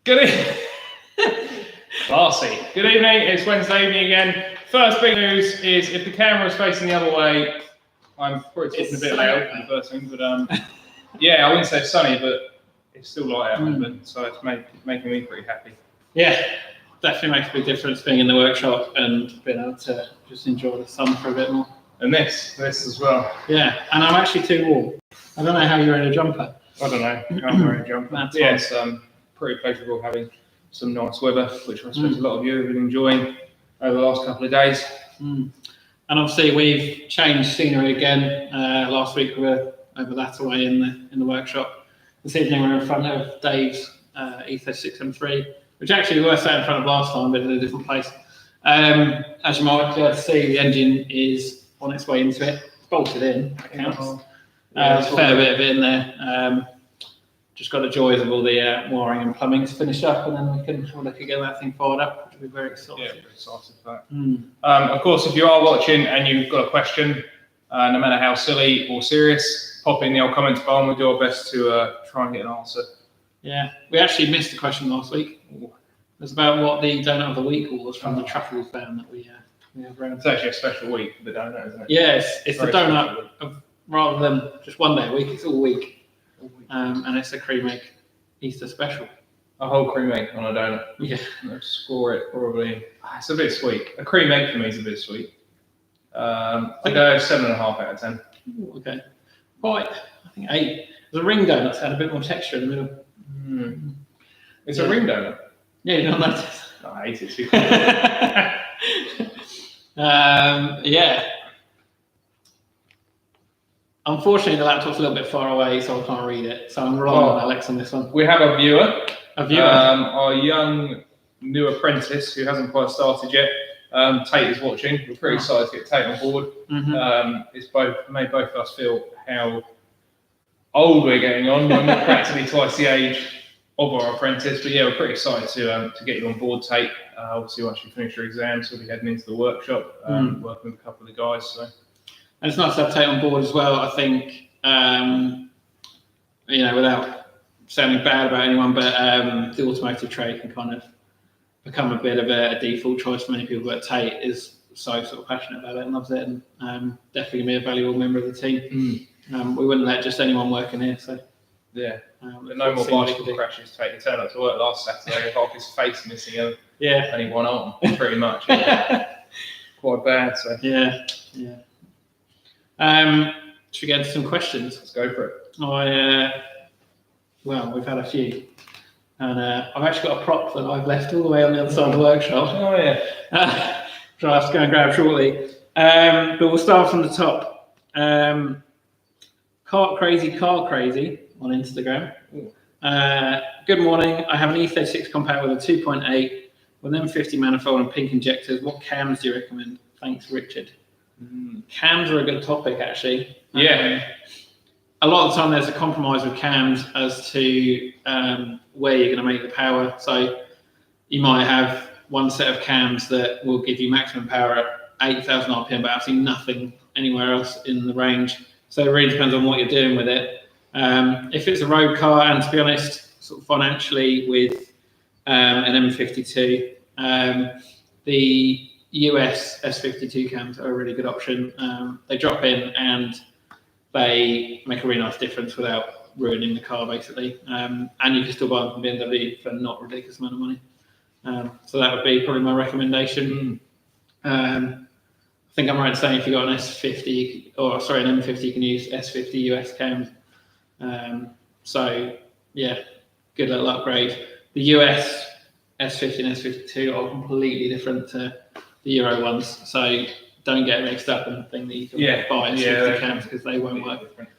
Good evening. Classy. Good evening. It's Wednesday evening again. First big news is if the camera is facing the other way, I'm probably talking a bit loud for the first thing, but yeah, I wouldn't say it's sunny, but it's still light out, so it's making me pretty happy. Yeah, definitely makes a big difference being in the workshop and being able to just enjoy the sun for a bit more. And this as well. Yeah, and I'm actually too warm. I don't know how you're in a jumper. I don't know. I'm wearing a jumper. That's yes, pretty pleasurable having some nice weather, which I suppose a lot of you have been enjoying over the last couple of days. And obviously we've changed scenery again. Last week we were over that away in the workshop. This evening we're in front of Dave's E36M3, which actually we were sat in front of last time, but in a different place. As you might be able to see, the engine is on its way into it. It's bolted in, that counts. There's a fair bit of it in there. Just got the joys of all the wiring and plumbing to finish up, and then we can have a look at getting that thing fired up, which will be very exciting. Yeah, very excited for that. Of course, if you are watching and you've got a question, no matter how silly or serious, pop in the old comments bar and we'll do our best to try and get an answer. Yeah, we actually missed a question last week. It was about what the donut of the week was from the Truffles band that we have around. It's actually a special week for the donut, isn't it? Yeah, it's the donut of, rather than just one day a week, it's all week. And it's a cream egg Easter special. A whole cream egg on a donut. Yeah. I'd score it probably. It's a bit sweet. A cream egg for me is a bit sweet. I go 7.5 out of 10. Ooh, okay. Right, I think 8. The ring donuts had a bit more texture in the middle. It's a ring donut. Yeah, you don't notice. I hate it too. Yeah. Unfortunately, the laptop's a little bit far away, so I can't read it. So I'm relying on Alex on this one. We have a viewer. Our young new apprentice who hasn't quite started yet. Tate is watching. We're pretty excited to get Tate on board. It's made both of us feel how old we're getting on. We're practically twice the age of our apprentice. But yeah, we're pretty excited to get you on board, Tate. Obviously, once you finish your exams, we'll be heading into the workshop, working with a couple of the guys. So. And it's nice to have Tate on board as well. I think, without sounding bad about anyone, but the automotive trade can kind of become a bit of a default choice for many people. But Tate is so sort of passionate about it and loves it, and definitely be a valuable member of the team. We wouldn't let just anyone work in here. So yeah, no more bicycle crashes. Tate, he turned up to work last Saturday with half his face missing, and he won on pretty much. Quite bad. So yeah. Should we get into some questions? Let's go for it. Well, we've had a few. And I've actually got a prop that I've left all the way on the other side of the workshop. Oh, yeah. Which I'll have to go and grab shortly. But we'll start from the top. Car Crazy on Instagram. Good morning. I have an E36 compact with a 2.8 with an M50 manifold and pink injectors. What cams do you recommend? Thanks, Richard. Cams are a good topic, actually. Yeah. A lot of the time there's a compromise with cams as to where you're going to make the power. So you might have one set of cams that will give you maximum power at 8,000 RPM, but absolutely nothing anywhere else in the range. So it really depends on what you're doing with it. If it's a road car, and to be honest, sort of financially with an M52, the US S52 cams are a really good option. They drop in and they make a really nice difference without ruining the car, basically. And you can still buy them from BMW for not a ridiculous amount of money. So that would be probably my recommendation. I think I'm right in saying if you've got an S50, an M50, you can use S50 US cams. So yeah, good little upgrade. The US S50 and S52 are completely different to the Euro ones, so don't get mixed up and think that you can buy S50 cams because they won't work. Different.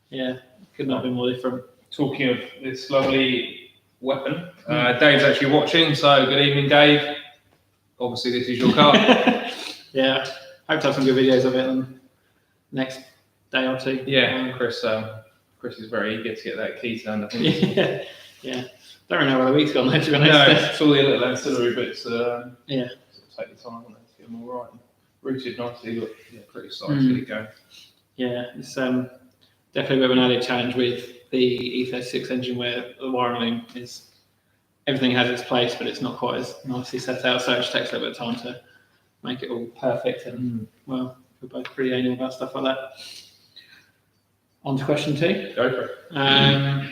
Yeah, could not be more different. Talking of this lovely weapon, Dave's actually watching, so good evening, Dave. Obviously, this is your car. Yeah, hope to have some good videos of it in the next day or two. Yeah, Chris is very eager to get that key turned, I think. Yeah. Don't really know where the week's gone, though, to be honest. No, it's all the little ancillary bits. Yeah. Take the time on it to get them all right. Rooted nicely, but pretty excited to get it going. Yeah, it's definitely a bit of an added challenge with the E36 engine where the wiring loom is everything has its place, but it's not quite as nicely set out, so it just takes a little bit of time to make it all perfect. And well, we're both pretty anal about stuff like that. On to question 2. Go for it.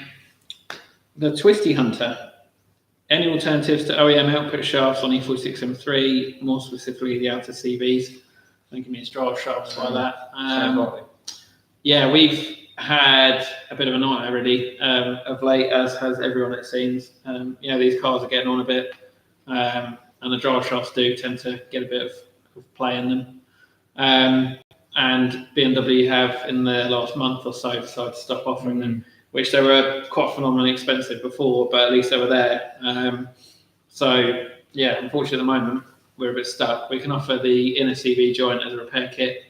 The Twisty Hunter. Any alternatives to OEM output shafts on E46M3, more specifically the outer CVs? I think it means drive shafts like that. Yeah, we've had a bit of a nightmare really of late, as has everyone it seems. These cars are getting on a bit, and the drive shafts do tend to get a bit of play in them. And BMW have in the last month or so decided to stop offering them, which they were quite phenomenally expensive before, but at least they were there. So yeah, unfortunately at the moment we're a bit stuck. We can offer the inner CV joint as a repair kit,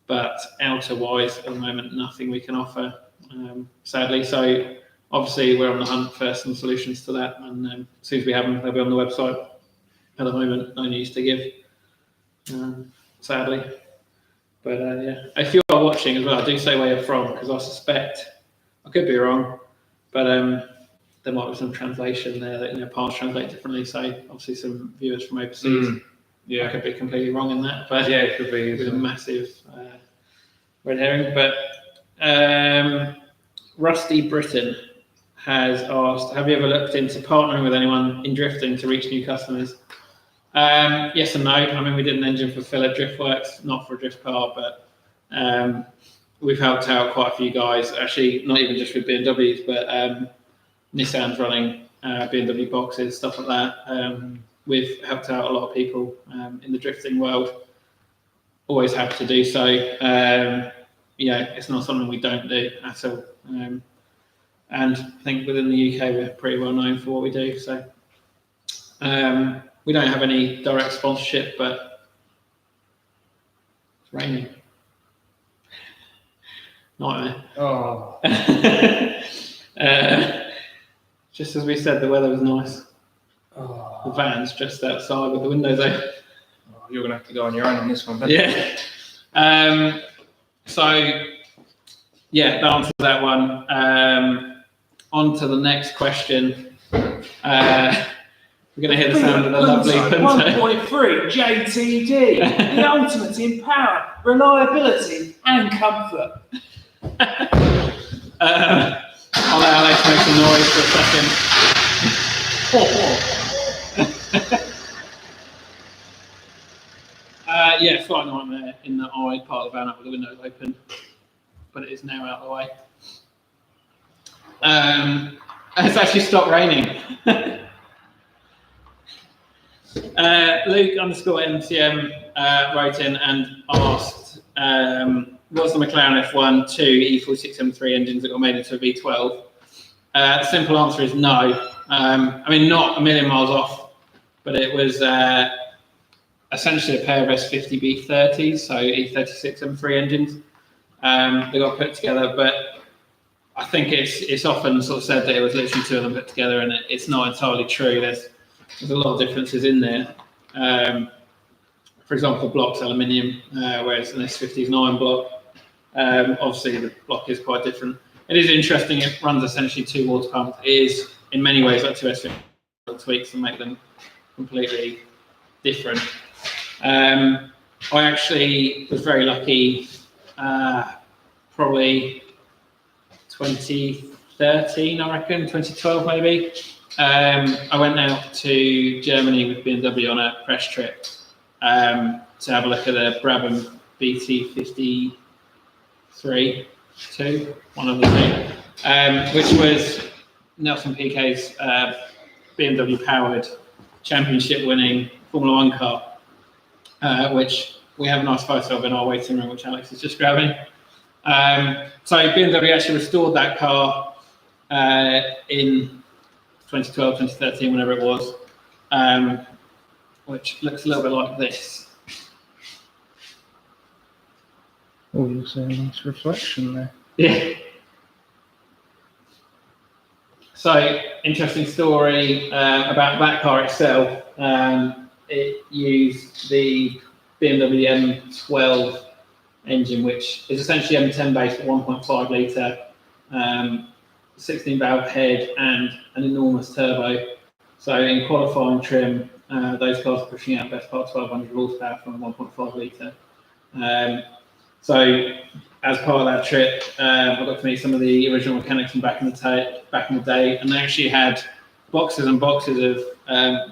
but outer wise at the moment nothing we can offer, sadly. So obviously we're on the hunt for some solutions to that, and as soon as we have them, they'll be on the website. At the moment, no news to give, sadly. But yeah, if you are watching as well, do say where you're from, because I suspect, I could be wrong, but there might be some translation there that parts translate differently. So obviously some viewers from overseas. Yeah, I could be completely wrong in that, but yeah, it could be a massive red herring. But Rusty Britain has asked, have you ever looked into partnering with anyone in drifting to reach new customers? Yes and no. I mean, we did an engine for Philip Driftworks, not for a drift car, but we've helped out quite a few guys, actually, not even just with BMWs, but Nissan's running BMW boxes, stuff like that. We've helped out a lot of people in the drifting world. Always happy to do so. It's not something we don't do at all. And I think within the UK, we're pretty well known for what we do. So we don't have any direct sponsorship, but it's raining. Nightmare. Oh. Just as we said, the weather was nice. Oh. The van's just outside with the windows open. Oh, you're going to have to go on your own on this one, Ben. Yeah. So, yeah, that answers that one. On to the next question. We're going to hear the sound of the lovely Punto. 1.3 JTD, the ultimate in power, reliability, and comfort. I'll let Alex make some noise for a second. Yeah, slight nightmare in that I part of the van up with the windows open, but it is now out of the way. It's actually stopped raining. Luke_MCM wrote in and asked, was the McLaren F1 2 E46M3 engines that got made into a V12? The simple answer is no. I mean, not a million miles off, but it was essentially a pair of S50 B30s, so E36M3 engines. They got put together, but I think it's often sort of said that it was literally two of them put together, and it's not entirely true. There's a lot of differences in there. For example, the block's aluminium, whereas an S50 is an iron block. Obviously, the block is quite different. It is interesting. It runs essentially two water pumps. It is, in many ways, like two S50 tweaks and make them completely different. I actually was very lucky, probably 2013, I reckon, 2012 maybe. I went out to Germany with BMW on a press trip to have a look at the Brabham BT53, one of the two, which was Nelson Piquet's BMW powered championship winning Formula One car, which we have a nice photo of in our waiting room, which Alex is just grabbing. So BMW actually restored that car in 2012, 2013, whenever it was, which looks a little bit like this. Oh, you'll see a nice reflection there. Yeah. So, interesting story about that car itself. It used the BMW M12 engine, which is essentially M10 based, 1.5 litre, 16 valve head and an enormous turbo. So in qualifying trim, those cars are pushing out best part 1200 horsepower from a 1.5 litre. So as part of that trip, I got to meet some of the original mechanics from back in the day, and they actually had boxes and boxes of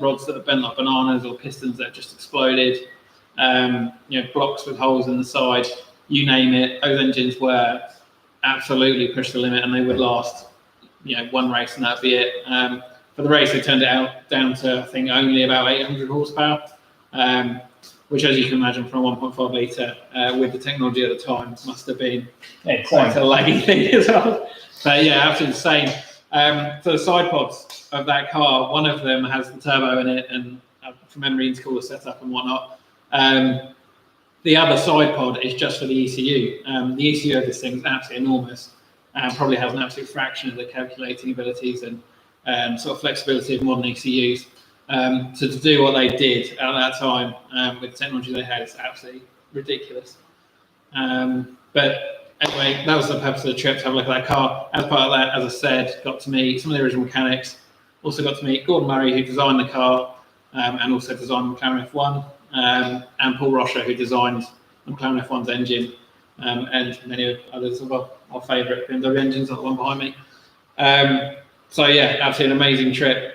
rods that have bent like bananas or pistons that have just exploded. Blocks with holes in the side, you name it. Those engines were absolutely pushed the limit, and they would last, one race and that'd be it. For the race, they turned it out down to, I think, only about 800 horsepower, which, as you can imagine, from a 1.5 litre with the technology at the time, must have been quite a laggy thing as well. But yeah, absolutely insane. So the side pods of that car, one of them has the turbo in it, and from memory, it's cooler setup and whatnot. The other side pod is just for the ECU. The ECU of this thing is absolutely enormous, and probably has an absolute fraction of the calculating abilities and sort of flexibility of modern ECUs. So to do what they did at that time with the technology they had is absolutely ridiculous. But anyway, that was the purpose of the trip, to have a look at that car. As part of that, as I said, got to meet some of the original mechanics. Also got to meet Gordon Murray, who designed the car and also designed McLaren F1, and Paul Rocha, who designed McLaren F1's engine, and many others of our favourite BMW engines, like the one behind me. So yeah, absolutely an amazing trip.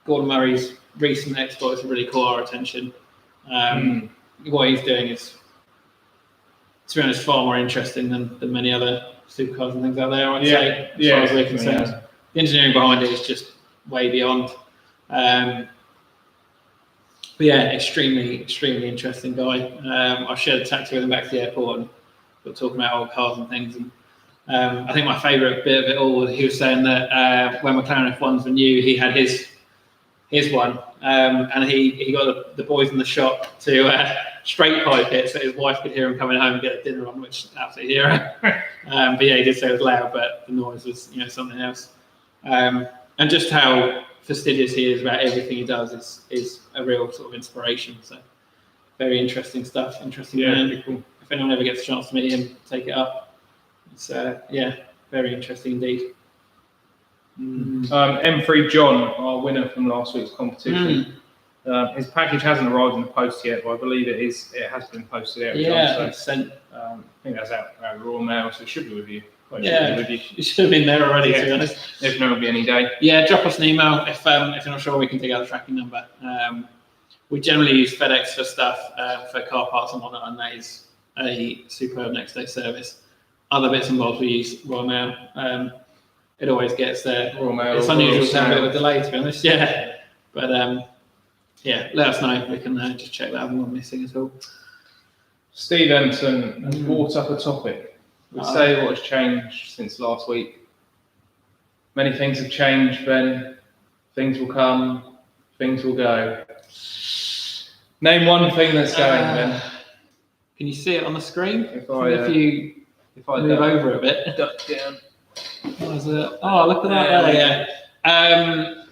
Gordon Murray's recent exploits have really caught our attention. What he's doing is, to be honest, far more interesting than many other supercars and things out there, I'd say, as far as we're concerned. The engineering behind it is just way beyond. But yeah, extremely interesting guy. I shared a taxi with him back to the airport and got talking about old cars and things. And I think my favourite bit of it all was he was saying that when McLaren F1s were new, he had his one, and he got the boys in the shop to straight pipe it so his wife could hear him coming home and get a dinner on, which is absolutely hero. But yeah, he did say it was loud, but the noise was something else. And just how fastidious he is about everything he does is a real sort of inspiration. So very interesting stuff. Interesting man. Cool. If anyone ever gets a chance to meet him, take it up. It's very interesting indeed. M3 John, our winner from last week's competition. His package hasn't arrived in the post yet, but I believe it has been posted out. It's sent. I think that's out Royal Mail, so it should be with you. It should have been there already, to be honest. If not, it'll be any day. Yeah, drop us an email if you're not sure. We can dig out the tracking number. We generally use FedEx for stuff, for car parts and whatnot, and that is a superb next day service. Other bits and bobs we use Royal Mail. It always gets there. Royal Mail. It's unusual to have a bit of a delay, to be honest. Yeah, but let us know. We can just check that I'm not missing at all. Steve Emerson has brought up a topic. We say what has changed since last week. Many things have changed, Ben. Things will come, things will go. Name one thing that's going, Ben. Can you see it on the screen? If I move over a bit. Duck down. What is it? Oh, look at that there.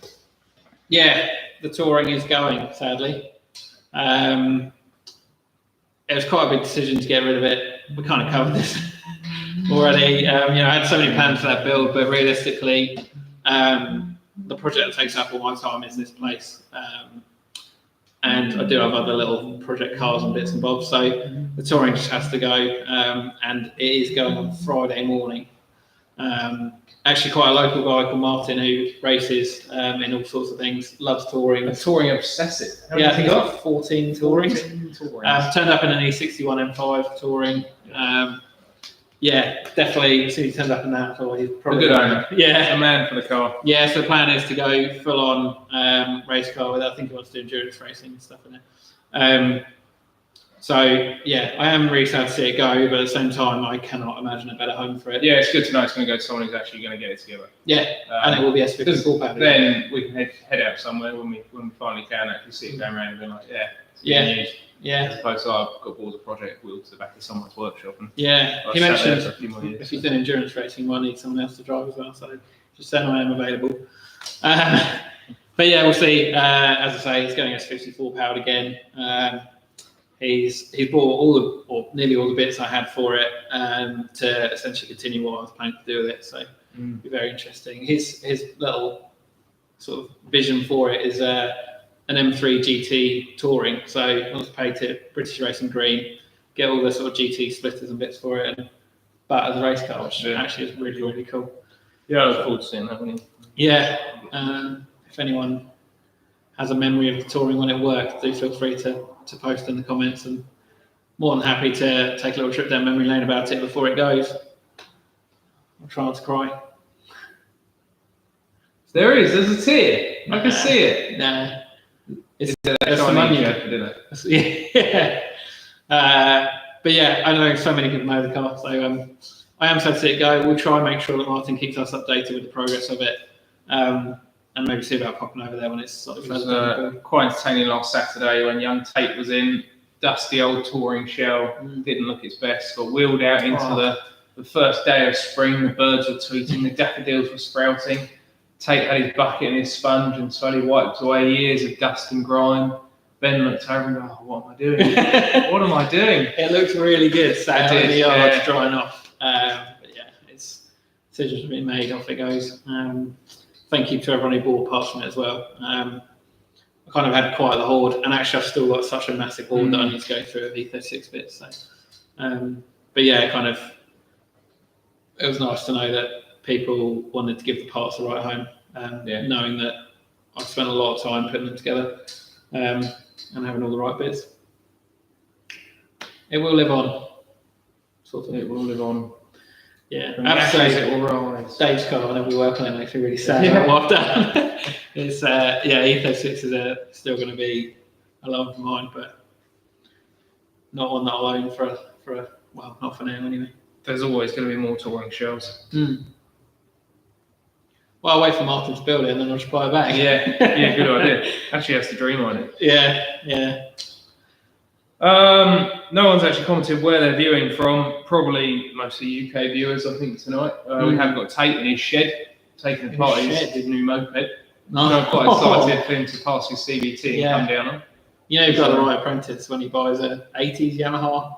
Yeah, the touring is going, sadly. It was quite a big decision to get rid of it. We kind of covered this already. I had so many plans for that build, but realistically, the project that takes up all my time is this place. And I do have other little project cars and bits and bobs, so the touring just has to go, and it is going on Friday morning. Actually, quite a local guy called Martin who races in all sorts of things, loves touring. A touring obsessive. I think he's got 14 tourings. Turned up in an E61 M5 touring. Definitely. As soon as he turned up in that, I thought he's probably a good owner. Yeah, a man for the car. Yeah, so the plan is to go full on race car with it. I think he wants to do endurance racing and stuff in it. I am really sad to see it go, but at the same time, I cannot imagine a better home for it. Yeah, it's good to know it's going to go to someone who's actually going to get it together. Yeah, and it will be S54 powered. Then we can head out somewhere when we finally can actually see it going around and be like, as opposed to I've got balls of project wheeled to the back of someone's workshop. And he mentioned if he's done endurance racing, he might need someone else to drive as well. So just saying I am available. But yeah, we'll see. As I say, he's going S54 powered again. He's bought nearly all the bits I had for it to essentially continue what I was planning to do with it. So it'll be very interesting. His little sort of vision for it is an M3 GT Touring. So I was paid to British Racing Green, get all the sort of GT splitters and bits for it, and that as a race car, which actually is really, really cool. Yeah, I look forward to seeing that one. Yeah, if anyone has a memory of the Touring when it worked, do feel free to post in the comments, and more than happy to take a little trip down memory lane about it before it goes. I'm trying to cry. There's a tear. I can see it. Nah. It's That's some onion. isn't it? Yeah. But yeah, I know so many people know the car, so I am sad to see it go. We'll try and make sure that Martin keeps us updated with the progress of it, and maybe see about popping over there when it's sort of It was quite entertaining last Saturday when young Tate was in. Dusty old touring shell, didn't look its best, got wheeled out into the first day of spring. The birds were tweeting, the daffodils were sprouting. Tate had his bucket and his sponge and slowly wiped away years of dust and grime. Ben looked over and go, oh, what am I doing? What am I doing? It looks really good, sat It in the did, yard yeah. drying off. But yeah, it's decisions have been made, off it goes. Thank you to everyone who bought parts from it as well. I kind of had quite the hoard, and actually I've still got such a massive hoard that I need to go through of E36 bits. So, but yeah, it was nice to know that people wanted to give the parts the right home, knowing that I've spent a lot of time putting them together and having all the right bits. It will live on. Sort of. It will live on. Yeah, From the ashes it will rise. Dave's car, whenever we work on it, makes me really sad about what I've done. It's E36 is still going to be a love of mine, but not one that I'll own for not for now anyway. There's always going to be more touring shells. Well, I'll wait for Martin to build it and then I'll just buy it back. Yeah, good idea. Actually, that's the dream on it. Yeah. No one's actually commented where they're viewing from. Probably mostly UK viewers, I think, tonight. We have got Tate in his shed, taking apart his new moped. I'm quite excited for him to pass his CVT and come down on. You know, you've got the right apprentice when he buys a 80s Yamaha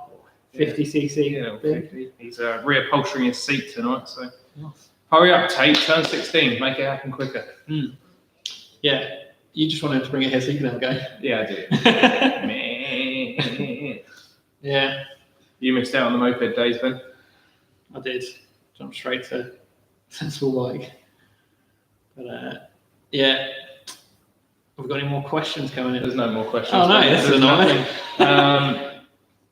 50cc. Yeah, 50. He's reupholstering his seat tonight, so hurry up, Tate. Turn 16. Make it happen quicker. Yeah, you just want him to bring it here so you can have a go. Yeah, I do. Yeah. You missed out on the moped days, Ben. I did. Jump straight to sensible bike. But yeah. Have we got any more questions coming in? There's no more questions. Oh no, this is annoying. Nothing.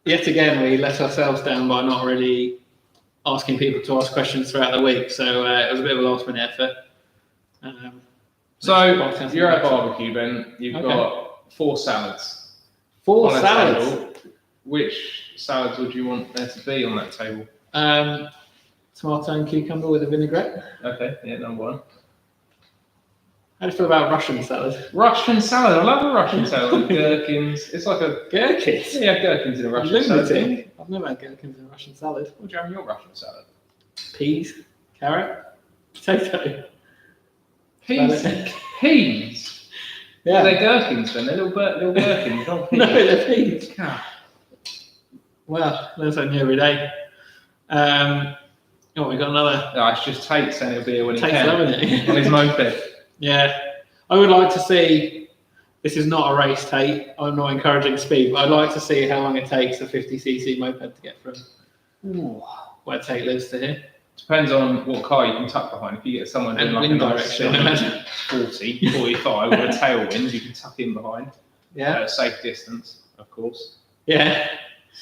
Yet again, we let ourselves down by not really asking people to ask questions throughout the week. So it was a bit of a last minute effort. So you're at barbecue, Ben. You've got 4 salads. 4 on a salads. table. Which salads would you want there to be on that table? Tomato and cucumber with a vinaigrette. Okay, yeah, number 1. How do you feel about Russian salad? Russian salad. I love a Russian salad with gherkins. It's like a Gherkins? yeah, gherkins in a Russian salad. Lunatic. I've never had gherkins in a Russian salad. What do you have in your Russian salad? Peas, carrot, potato. Peas. Salad. Peas. Yeah. They're gherkins, then. They're little gherkins, not peas. No, they're peas. God. Well, learn something new every day. We got another. No, it's just Tate saying he'll be here when he Tate's can. loving it. On his moped. Yeah. I would like to see, this is not a race, Tate. I'm not encouraging speed, but I'd like to see how long it takes a 50cc moped to get from where Tate lives to here. Depends on what car you can tuck behind. If you get someone doing And like a wind nice direction, I imagine. 40, 45 with a tailwind, you can tuck in behind. Yeah. At a safe distance, of course. Yeah.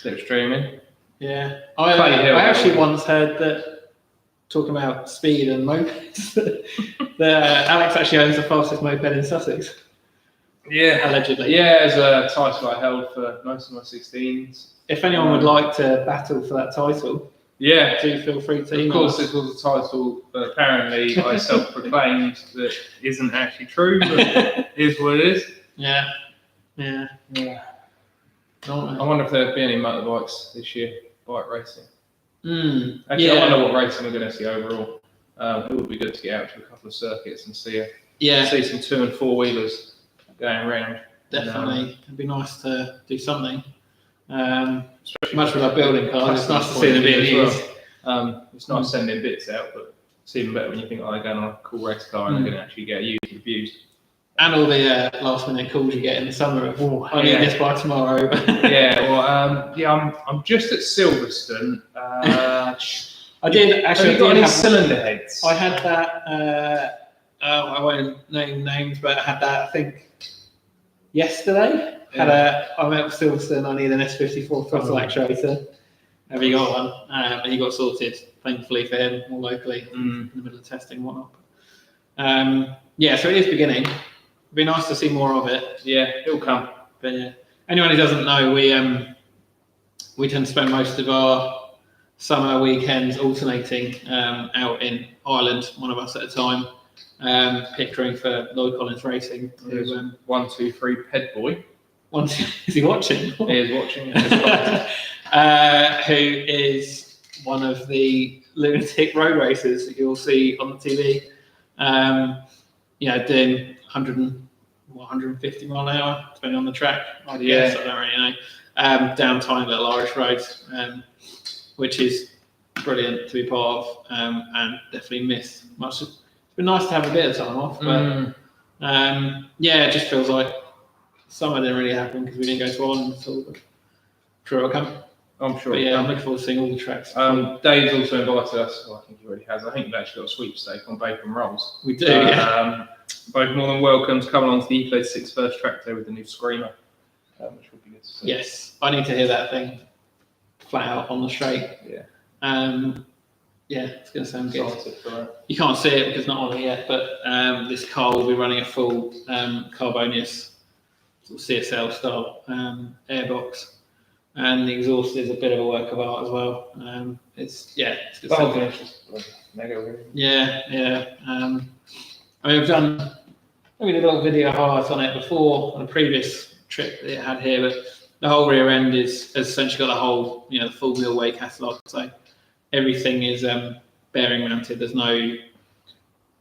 Slipstreaming. Yeah. Clay I Hill. actually once heard that, talking about speed and mopeds, that Alex actually owns the fastest moped in Sussex, Yeah. allegedly. Yeah, it's a title I held for most of my 16s. If anyone would like to battle for that title, Yeah. do feel free to email Of course, us. this was a title that apparently I self-proclaimed that isn't actually true, but is what it is. Yeah. Yeah. I Not wonder if there'll be any motorbikes this year, bike racing. Actually, Yeah. I wonder what racing we're going to see overall. It would be good to get out to a couple of circuits and see some 2 and 4 wheelers going around. Definitely. It'd be nice to do something. Much with our building cars, it's nice to see them being used. It's nice sending bits out, but it's even better when you think, oh, they're going on a cool race car and they're going to actually get used keep abused. And all the last minute calls you get in the summer of, I need this by tomorrow. I'm just at Silverstone. I did actually. Have you got any have, cylinder heads? I had that. I won't name names, but I had that. I think yesterday. I met with Silverstone. I need an S54 throttle actuator. Have you got one? And he got sorted, thankfully for him, more locally in the middle of testing and whatnot. So it is beginning. It'd be nice to see more of it. Yeah, it'll come. But yeah, anyone who doesn't know, we tend to spend most of our summer weekends alternating out in Ireland, one of us at a time, picturing for Lloyd Collins Racing. Who, 1, 2, 3, Ped Boy. Is he watching? He is watching. Who is one of the lunatic road racers that you'll see on the TV. Doing 150 mile an hour, depending on the track. I don't really know. Down tiny little Irish roads, which is brilliant to be part of, and definitely miss much. It's been nice to have a bit of time off, but it just feels like summer didn't really happen because we didn't go to Ireland at all. But sure it'll come. I'm sure. But I'm looking forward to seeing all the tracks. Dave's also invited us. Well, I think he already has. I think we've actually got a sweepstake on bacon rolls. We do. Both more than welcome to come along to the E36 first track day with the new Screamer, which would be good to see. Yes, I need to hear that thing flat out on the straight. It's going to sound good. You can't see it because it's not on it yet, but this car will be running a full Carbonius sort of CSL style airbox. And the exhaust is a bit of a work of art as well. It's good stuff. Mega weird. We've done maybe a little video highlights on it before on a previous trip that it had here, but the whole rear end has essentially got the whole, the full Milway catalogue. So everything is bearing mounted. There's no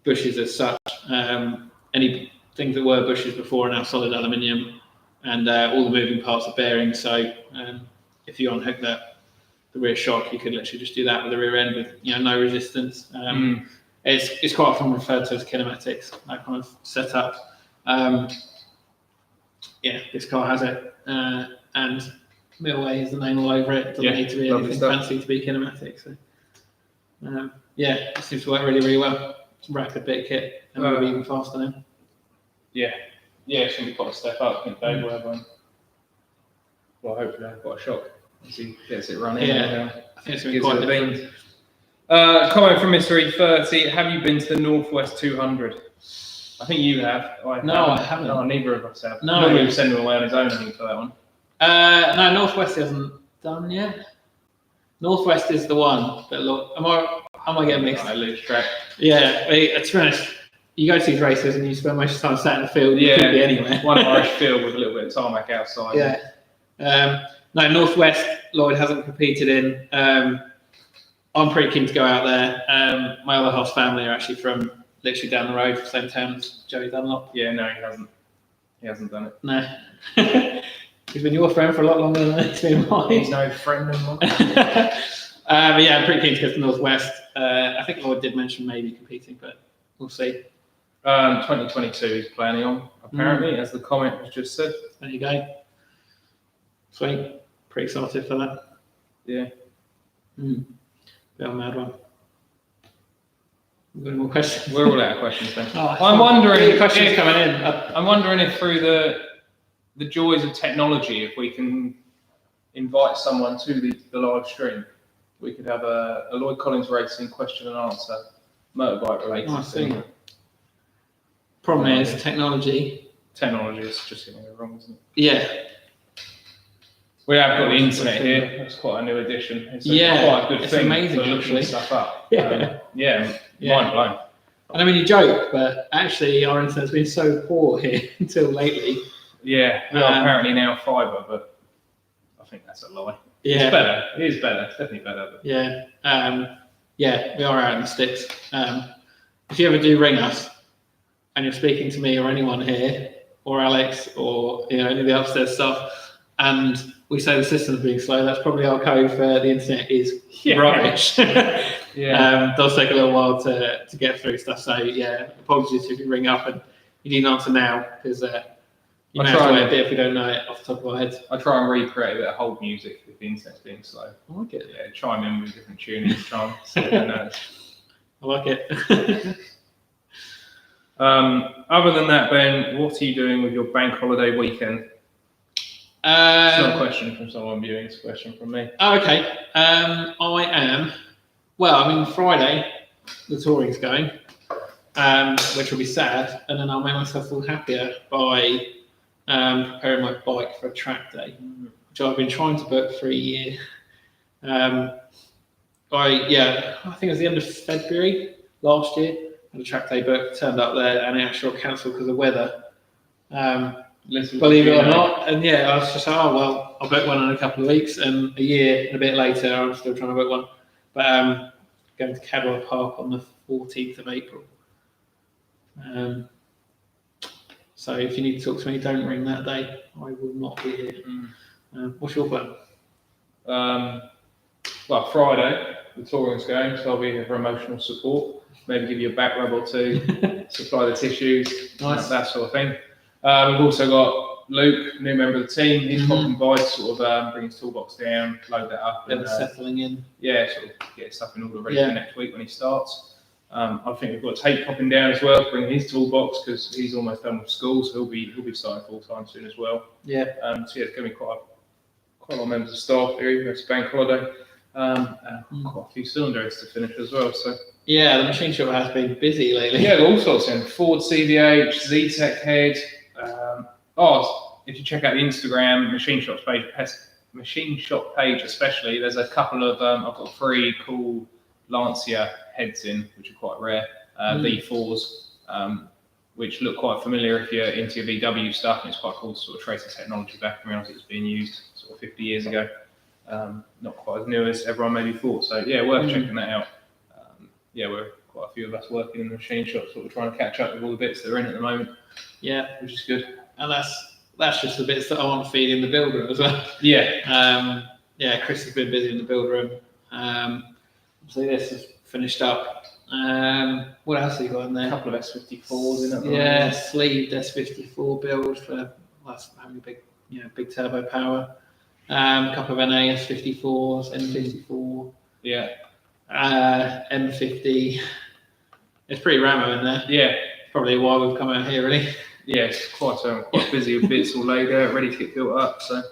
bushes as such. Any things that were bushes before are now solid aluminium. And all the moving parts are bearings, so if you unhook the rear shock, you could literally just do that with the rear end with no resistance. It's quite often referred to as kinematics, that kind of setup. This car has it, and Milway is the name all over it. Doesn't need to be anything fancy to be kinematic. So it seems to work really, really well. It's a rapid bit of kit, and maybe even faster now. Yeah, it's going to be quite a step up, I think Dave will have one. Well, hopefully I've got a shock as he gets it running. I think it's going to be quite different. Comment from Mr. E30, have you been to the Northwest 200? I think you have. I haven't. No, neither of us have. No. Normally we send him away on his own, I think, for that one. No, Northwest hasn't done yet. Northwest is the one, but look, am I getting mixed? I lose track. Yeah, to be honest, you go to these races and you spend most of the time sat in the field. You could be anywhere. One Irish field with a little bit of tarmac outside. No, Northwest, Lloyd hasn't competed in. I'm pretty keen to go out there. My other half family are actually from literally down the road, same town as Joey Dunlop. Yeah, no, he hasn't. He hasn't done it. No. He's been your friend for a lot longer than he's been mine. He's no friend anymore. I'm pretty keen to go to Northwest. I think Lloyd did mention maybe competing, but we'll see. 2022 he's planning on, apparently, as the comment was just said. There you go. Sweet. Pretty excited for that. Yeah. Bit of a mad one. Got any more questions? We're all out of questions then. I'm wondering questions coming in. I'm wondering if through the joys of technology, if we can invite someone to the live stream, we could have a Lloyd Collins Racing question and answer, motorbike related. I see. Problem is technology. Technology is just getting it wrong, isn't it? Yeah. We have got the internet here. That's quite a new addition. It's quite a good it's thing amazing, for looking actually. stuff up. Yeah. Mind blown. And I mean, you joke, but actually our internet's been so poor here until lately. Yeah, we are apparently now fibre, but I think that's a lie. Yeah. It's better. It is better. It's definitely better. But... we are out in the sticks. If you ever do ring us and you're speaking to me or anyone here, or Alex, or any of the upstairs stuff, and we say the system's being slow, that's probably our code for the internet is rubbish. Does take a little while to get through stuff. So apologies if you ring up and you need an answer now because you I'll may have to try wait a and- bit if we don't know it off the top of our heads. I try and recreate a bit of hold music if the internet's being slow. I like it. Yeah, chime in with different tunings, try and see what I know. I like it. Other than that, Ben, what are you doing with your bank holiday weekend? It's not a question from someone viewing, it's a question from me. Okay. I am. Well, I mean, Friday, the touring's going, which will be sad, and then I'll make myself feel happier by preparing my bike for a track day, which I've been trying to book for a year. I think it was the end of February last year. Had a track day book, turned up there, and it actually got cancelled because of weather. Believe it or not, and yeah, I was just like, oh well, I'll book one in a couple of weeks, and a year and a bit later, I'm still trying to book one. But going to Cadwell Park on the 14th of April. So if you need to talk to me, don't ring that day. I will not be here. What's your plan? Well, Friday, the touring's going, so I'll be here for emotional support. Maybe give you a back rub or two, supply the tissues, Nice. that sort of thing. We've also got Luke, new member of the team. He's popping by to sort of bring his toolbox down, load that up, Bit and of settling in. yeah, sort of get his stuff in order ready Yeah. for next week when he starts. I think we've got Tate popping down as well, bringing his toolbox because he's almost done with school, so he'll be starting full time soon as well. Yeah. So yeah, it's going to be quite a lot of members of staff here. It's bank holiday. And quite a few cylinders to finish as well. So Yeah, the machine shop has been busy lately. yeah, all sorts in Ford CVH, ZTEC head. If you check out the Instagram machine shop page especially, there's a couple of I've got 3 cool Lancia heads in, which are quite rare. V4s, which look quite familiar if you're into your VW stuff, and it's quite cool to sort of trace the technology back and realize it was being used sort of 50 years ago. Not quite as new as everyone maybe thought. So yeah, worth checking that out. We're quite a few of us working in the machine shop, sort of trying to catch up with all the bits that are in at the moment, Yeah, which is good. and that's just the bits that I want to feed in the build room as well. Yeah, Chris has been busy in the build room. So this is finished up. What else have you got in a there? couple of S54s in at the Yeah, moment. sleeved S54 build for having big turbo power. A couple of NA S54s, N54, Yeah, M50. It's pretty ramo in there. yeah, Probably why we've come out here, really. yeah. It's quite busy with bits all laid out, ready to get built up. So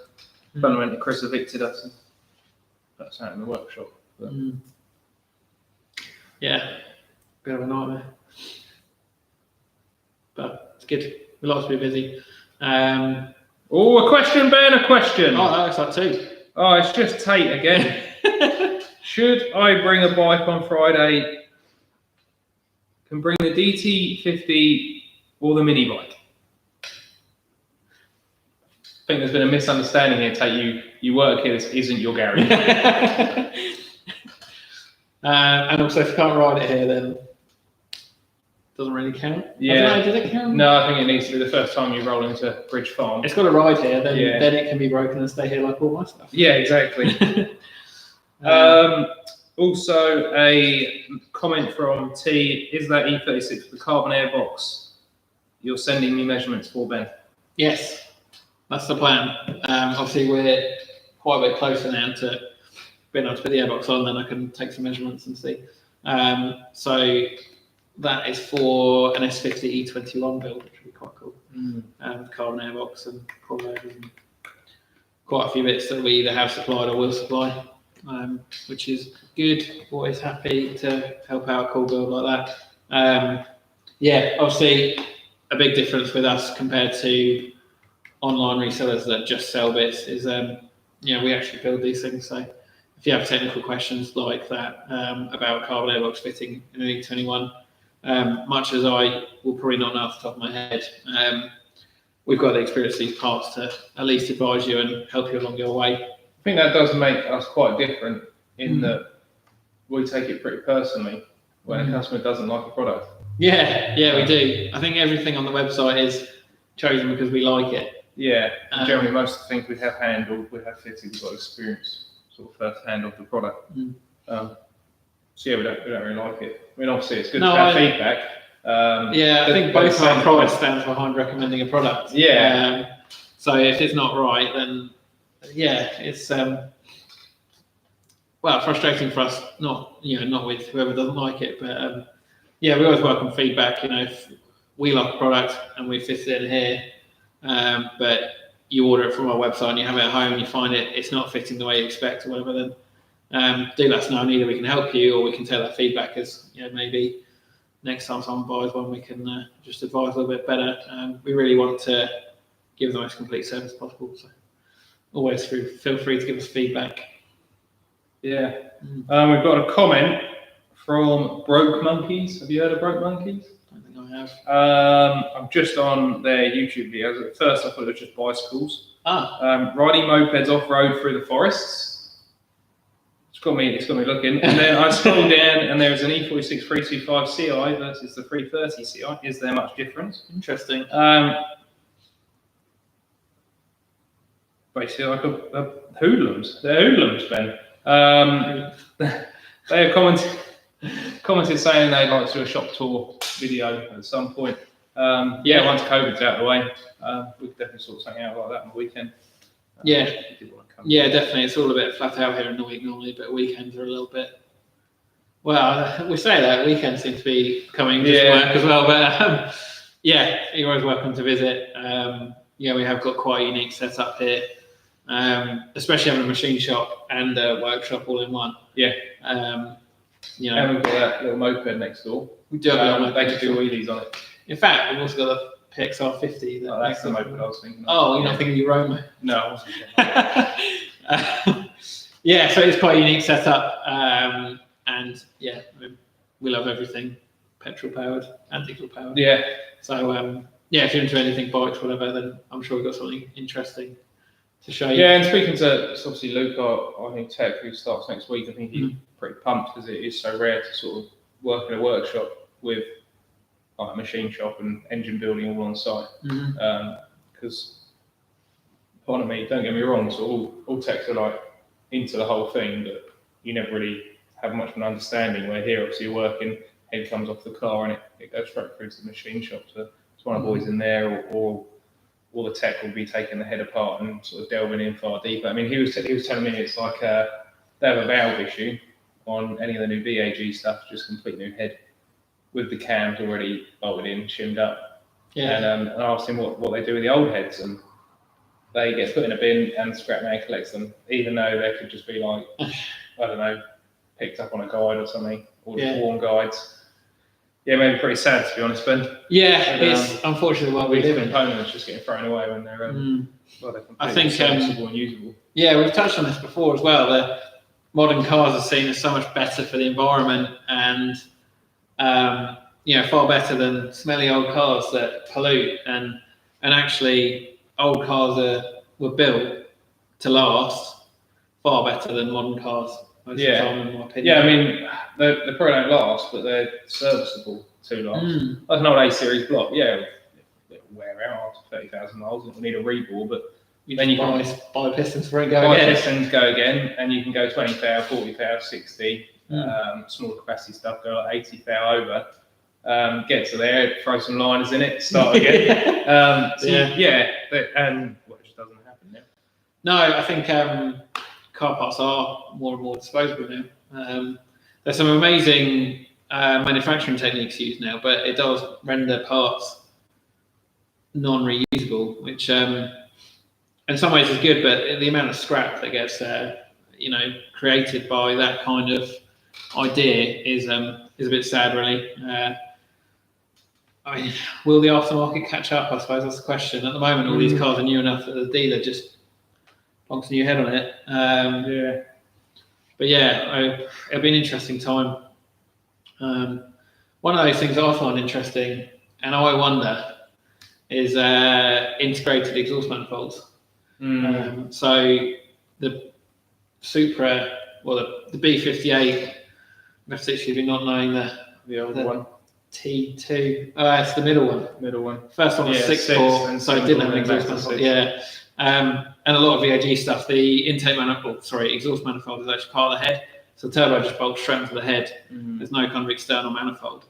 fundamentally, Chris evicted us and that's out in the workshop. But Yeah, bit of a nightmare. But it's good. We like to be busy. a question, Ben. A question. Oh, that looks like 2. Oh, it's just Tate again. Should I bring a bike on Friday? Can bring the DT50 or the mini bike? I think there's been a misunderstanding here, Tate. You work here, this isn't your garage. And also, if you can't ride it here, then it doesn't really count. Yeah. I don't know, did it count? No, I think it needs to be the first time you roll into Bridge Farm. It's got to ride here, then Yeah. then it can be broken and stay here like all my stuff. Yeah, exactly. Also, a comment from T, is that E36 the carbon air box you're sending me measurements for, Ben? Yes, that's the plan. Obviously, we're quite a bit closer now to being able to put the airbox on, then I can take some measurements and see. So that is for an S50 E21 build, which would be quite cool. Carbon airbox and coilovers and quite a few bits that we either have supplied or will supply, which is good. Always happy to help out a cool build like that. Obviously a big difference with us compared to online resellers that just sell bits is, we actually build these things. So if you have technical questions like that about carbon airbox fitting in an E21, much as I will probably not know off the top of my head, we've got the experience of these parts to at least advise you and help you along your way. I think that does make us quite different in that we take it pretty personally when a customer doesn't like a product. Yeah, we do. I think everything on the website is chosen because we like it. Yeah, generally most of the things we have handled, we have fitted, we've got experience sort of first hand of the product. So yeah, we don't really like it. I mean, obviously it's good No, to have feedback. Yeah, I think both our price stands behind recommending a product. Yeah. So if it's not right, then yeah, it's well, frustrating for us. Not with whoever doesn't like it, but yeah, we always welcome feedback. If we like a product and we fit it in here, but you order it from our website and you have it at home and you find it's not fitting the way you expect or whatever, then do let us know, and either we can help you or we can take that feedback as maybe next time someone buys one, we can just advise a little bit better. We really want to give the most complete service possible, so always feel free to give us feedback. Yeah. We've got a comment from Broke Monkeys. Have you heard of Broke Monkeys? I don't think I have. I'm just on their YouTube videos. At first I thought it was just bicycles. Riding mopeds off-road through the forests. It's got me looking. And then I scroll down and there's an E46 325 CI versus the 330 CI. Is there much difference? Interesting. Basically like a hoodlums. They're hoodlums, Ben. They have commented saying they'd like to do a shop tour video at some point. Once COVID's out of the way, we could definitely sort something out like that on the weekend. If you did want to come. Yeah, definitely. It's all a bit flat out here in the week normally, but weekends are a little bit. Well, we say that weekends seem to be coming to work as well, but you're always welcome to visit. We have got quite a unique setup here. Especially having a machine shop and a workshop all in one. Yeah. And we've got that little moped next door. We do have they could do wheelies on it. In fact, we've also got a PXR 50. That's the moped I was thinking of. Oh, you're not thinking of Roma? No, I wasn't. So it's quite a unique setup. And we love everything petrol powered and diesel powered. Yeah. So if you're into anything bikes, whatever, then I'm sure we've got something interesting to show you. Yeah, and speaking to obviously Luke, I think Tech, who starts next week, I think he's pretty pumped because it is so rare to sort of work in a workshop with like a machine shop and engine building all on site. Because, pardon me, don't get me wrong, so all techs are like into the whole thing, but you never really have much of an understanding. Where here, obviously, you're working, head comes off the car and it goes straight through to the machine shop. So it's one of the boys in there, or the tech will be taking the head apart and sort of delving in far deeper. I mean, he was telling me it's like they have a valve issue on any of the new VAG stuff, just complete new head with the cams already bolted in, shimmed up. Yeah. And I asked him what they do with the old heads, and they get put in a bin and scrap man collects them, even though they could just be like, I don't know, picked up on a guide or something, or worn guides. Yeah, maybe pretty sad to be honest, Ben. Yeah, it's unfortunately what we live in. Components just getting thrown away when they're I think serviceable and usable. Yeah, we've touched on this before as well. The modern cars are seen as so much better for the environment and far better than smelly old cars that pollute. And actually, old cars were built to last far better than modern cars. Most of the time, in my opinion. Yeah, I mean, they probably don't last, but they're serviceable to last. Like an old A-series block, it'll wear out after 30,000 miles. It'll need a rebore, but then you can buy pistons for it, go again, and you can go 20 thou, 40 thou, 60. Smaller capacity stuff, go like 80 thou over. Get to there, throw some liners in it, start again. And what just doesn't happen now. No, I think car parts are more and more disposable now. There's some amazing manufacturing techniques used now, but it does render parts non-reusable, which in some ways is good, but the amount of scrap that gets created by that kind of idea is a bit sad, really. I mean, will the aftermarket catch up? I suppose that's the question. At the moment, all these cars are new enough that the dealer just plonks a new head on it. But it'll be an interesting time. One of those things I find interesting, and I wonder, is integrated exhaust manifolds. So the Supra, the B58, particularly not knowing the other one. T2. It's the middle one. First one was 6-port, so it didn't have an exhaust manifold. And a lot of VAG stuff, the exhaust manifold is actually part of the head. So the turbo just bolts straight into the head. There's no kind of external manifold.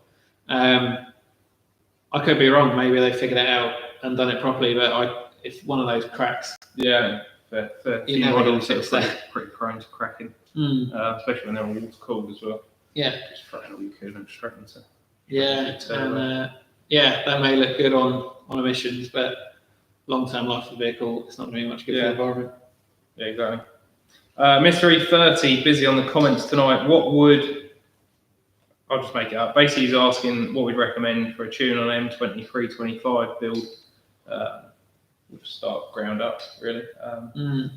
I could be wrong. Maybe they figured it out and done it properly, but it's one of those cracks. Yeah, for You few never models gonna that fix are that. pretty prone to cracking, Mm. especially when they're all water cooled as well. Yeah, Just throw in all your coolant straight into. yeah, and that may look good on emissions, but long-term life of the vehicle, it's not going to be much good for the environment. Yeah, exactly. Mystery 30, busy on the comments tonight. I'll just make it up. Basically, he's asking what we'd recommend for a tune on M2325 build. We'll start ground up, really.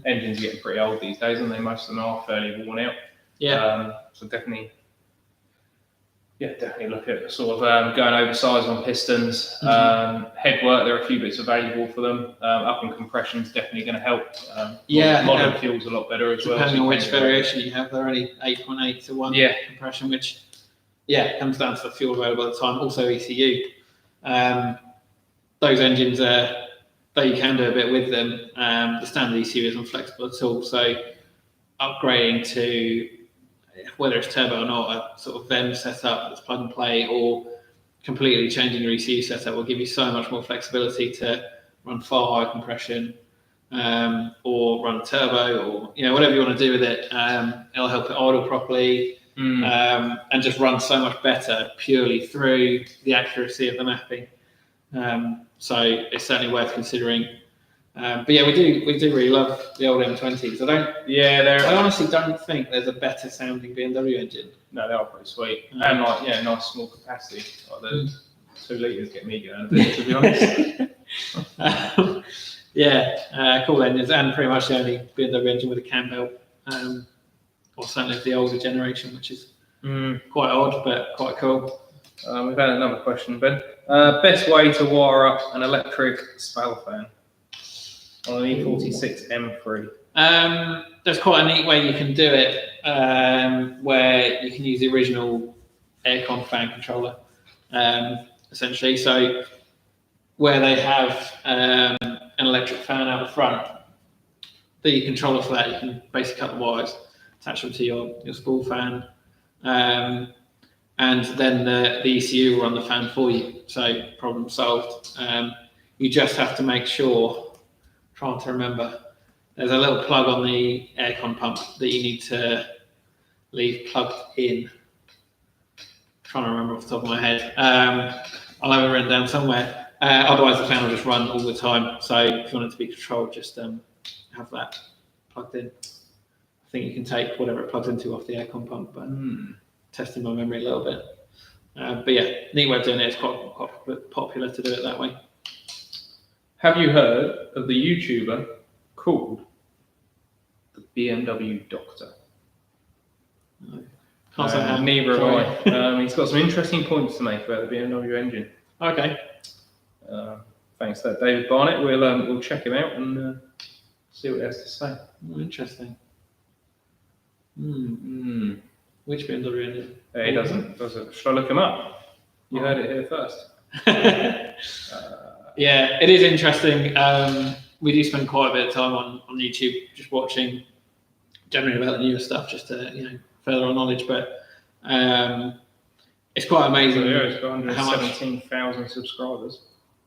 Engines are getting pretty old these days, and most of them are fairly worn out. Yeah. So definitely look at sort of going oversize on pistons. Headwork, there are a few bits available for them. Up in compression is definitely going to help. Modern fuel's a lot better as well. Depending on which variation you have, they're only 8.8 to 1 compression, which comes down to the fuel available at the time. Also ECU. Those engines, though you can do a bit with them, the standard ECU isn't flexible at all. So upgrading to whether it's turbo or not, a sort of VEM setup that's plug and play, or completely changing your ECU setup will give you so much more flexibility to run far higher compression, or run turbo, or whatever you want to do with it. It'll help it idle properly, and just run so much better purely through the accuracy of the mapping. So it's certainly worth considering. But yeah, we do really love the old M20s. I honestly don't think there's a better sounding BMW engine. No, they are pretty sweet, and nice small capacity. Like the 2 litres get me going a bit, to be honest. Cool engines, and pretty much the only BMW engine with a cam belt, or certainly of the older generation, which is quite odd but quite cool. We've had another question, Ben. Best way to wire up an electric spell fan on an E46 M3? There's quite a neat way you can do it, where you can use the original aircon fan controller, essentially. So where they have an electric fan out the front, the controller for that, you can basically cut the wires, attach them to your spool fan, and then the ECU will run the fan for you. So problem solved. You just have to make sure, trying to remember, there's a little plug on the aircon pump that you need to leave plugged in. Trying to remember off the top of my head. I'll have it written down somewhere. Otherwise, the fan will just run all the time. So if you want it to be controlled, just have that plugged in. I think you can take whatever it plugs into off the aircon pump, but testing my memory a little bit. But yeah, neat way of doing it. It's quite popular to do it that way. Have you heard of the YouTuber called the BMW Doctor? No. Can't say that. Neither have I. He's got some interesting points to make about the BMW engine. Okay. Thanks to that, David Barnett. We'll check him out and see what he has to say. Interesting. Which BMW engine? He doesn't. Should I look him up? You heard it here first. Yeah, it is interesting. We do spend quite a bit of time on YouTube just watching generally about the newer stuff, just to further our knowledge. But it's quite amazing. So, it's got 117,000 subscribers.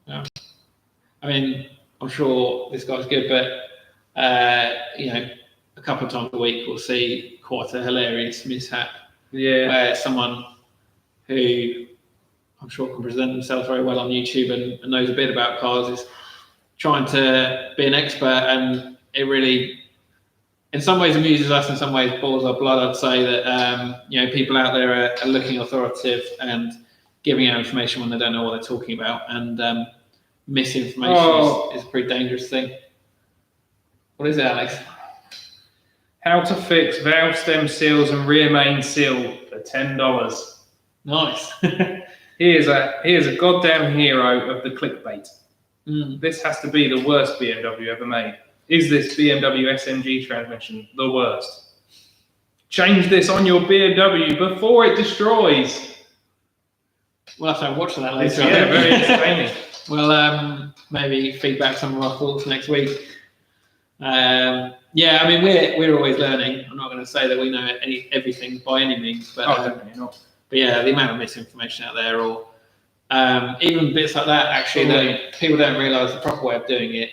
Yeah. I mean, I'm sure this guy's good, but a couple of times a week we'll see quite a hilarious mishap. Yeah. Where someone who I'm sure can present themselves very well on YouTube and knows a bit about cars is trying to be an expert, and it really, in some ways, amuses us, in some ways boils our blood. I'd say that people out there are looking authoritative and giving out information when they don't know what they're talking about, and misinformation is a pretty dangerous thing. What is it, Alex? How to fix valve stem seals and rear main seal for $10. Nice. He is a goddamn hero of the clickbait. This has to be the worst BMW ever made. Is this BMW SMG transmission the worst? Change this on your BMW before it destroys. We'll have to watch that later. Yeah, very entertaining. Well, maybe feedback some of our thoughts next week. Yeah, I mean, we're always learning. I'm not going to say that we know everything by any means, but definitely not. But yeah, the amount of misinformation out there, or Even bits like that, actually, that people don't realise the proper way of doing it.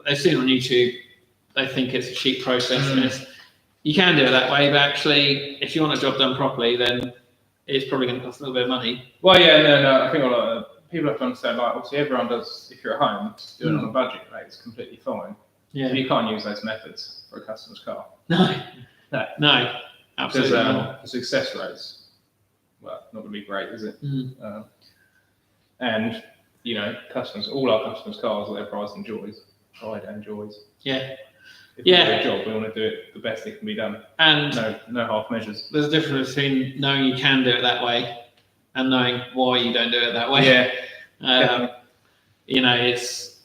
They've seen it on YouTube, they think it's a cheap process, and you can do it that way, but actually, if you want a job done properly, then it's probably going to cost a little bit of money. Well, yeah, no. I think people have to understand, like, obviously everyone does, if you're at home, doing it on a budget rate is completely fine. Yeah. You can't use those methods for a customer's car. No, Because absolutely not. the success rates, well, not going to be great, is it? And, you know, all our customers' cars, their price enjoys, pride and joys. Yeah. If we do a job, we want to do it the best it can be done. And no half measures. there's a difference between knowing you can do it that way and knowing why you don't do it that way. Yeah. You know, it's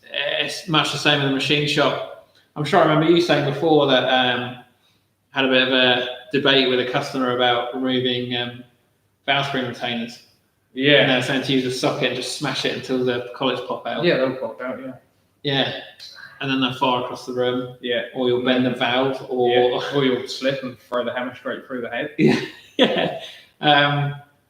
much the same in the machine shop. I'm sure I remember you saying before that had a bit of a debate with a customer about removing valve spring retainers. Yeah. And they're saying to use a socket and just smash it until the collets pop out. Yeah, they'll pop out, yeah. Yeah. And then they'll fire across the room. Yeah. Or you'll bend the valve, or you'll slip and throw the hammer straight through the head. Yeah.